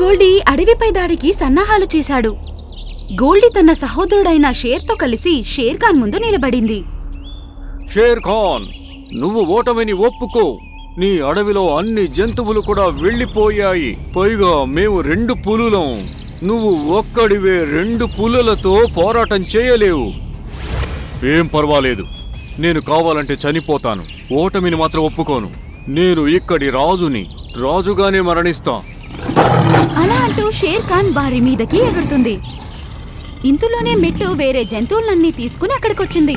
గోల్డీ అడవిపై దాడికి సన్నాహాలు చేశాడు. గోల్డీ తన సహోదరుడైన షేర్తో కలిసి షేర్ ఖాన్ ముందు నిలబడింది. షేర్ ఖాన్, నువ్వు ఓటమిని ఒప్పుకో. నీ అడవిలో అన్ని జంతువులు కూడా వెళ్ళిపోయాయి. పైగా మేము 2 పులులం. నువ్వు ఒక్కడివే 2 పులులతో పోరాటం చేయలేవు. ఏం పర్వాలేదు, నేను కావాలంటే చనిపోతాను. ఓటమిని మాత్రం ఒప్పుకోను. నేను ఇక్కడి రాజుని, రాజుగానే మరణిస్తా. అలా అంటూ షేర్ ఖాన్ వారి మీదకి ఎగురుతుంది. ఇంతలోనే మిట్టు వేరే జంతువులన్నీ తీసుకుని అక్కడికొచ్చింది.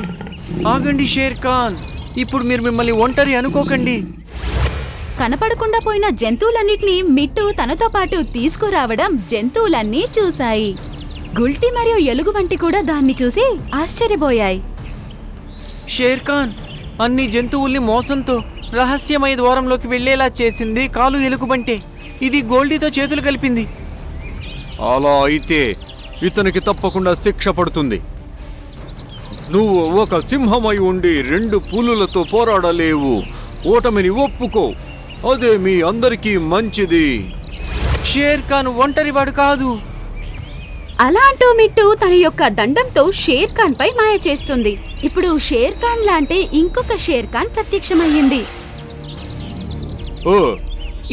ఆగండి షేర్ ఖాన్, ఇప్పుడు మీరు మిమ్మల్ని ఒంటరి అనుకోకండి. కనపడకుండా పోయిన జంతువులన్నిటినీ మిట్టు తనతో పాటు తీసుకురావడం జంతువులన్నీ చూశాయి. గుల్టి మరియు ఎలుగుబంటి కూడా దాన్ని చూసి ఆశ్చర్యపోయాయి. షేర్ ఖాన్ అన్ని జంతువుల్ని మోసంతో రహస్యమయ ద్వారంలోకి వెళ్లేలా చేసింది కాలు ఎలుగుబంటే. ఇది గోల్డీతో చేతులు కలిపింది. అలా అయితే ఇతనికి తప్పకుండా శిక్ష పడుతుంది. నువ్వు ఒక సింహమై ఉండి 2 పులులతో పోరాడలేవు. ఓటమిని ఒప్పుకో, అదే మీ అందరికీ మంచిది. షేర్ ఖాన్ ఒంటరివాడు కాదు. అలా అంటూ మిట్టు తన యొక్క దండంతో షేర్ ఖాన్ పై మాయ చేస్తుంది. ఇప్పుడు షేర్ ఖాన్ లాంటి ఇంకొక షేర్ ఖాన్ ప్రత్యక్షమయ్యింది. ఓ,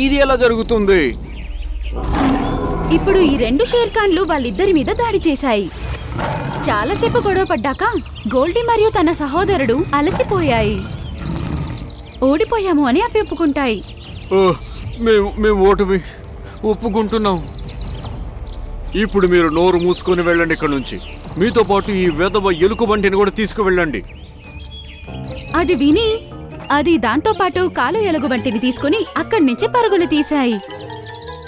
ఇది ఎలా జరుగుతుంది? ఇప్పుడు ఈ 2 షేర్ ఖాన్లు వాళ్ళిద్దరి మీద దాడి చేశాయి. చాలాసేపు గొడవ పడ్డాక గోల్డీ మరియు తన సహోదరుడు అలసిపోయాయి. ఓడిపోయాము అని అవి ఒప్పుకుంటాయి. ఓ, మేము ఓటమి ఒప్పుకుంటున్నాం. ఇప్పుడు మీరు నోరు మూసుకొని వెళ్ళండి ఇక్కడి నుంచి. మీతో పాటు ఈ వెధవ ఎలుకబంటిని కూడా తీసుకువెళ్ళండి. అది విని అది దాంతో పాటు కాలు ఎలుగుబంటిని తీసుకుని అక్కడి నుంచి పరుగులు తీశాయి.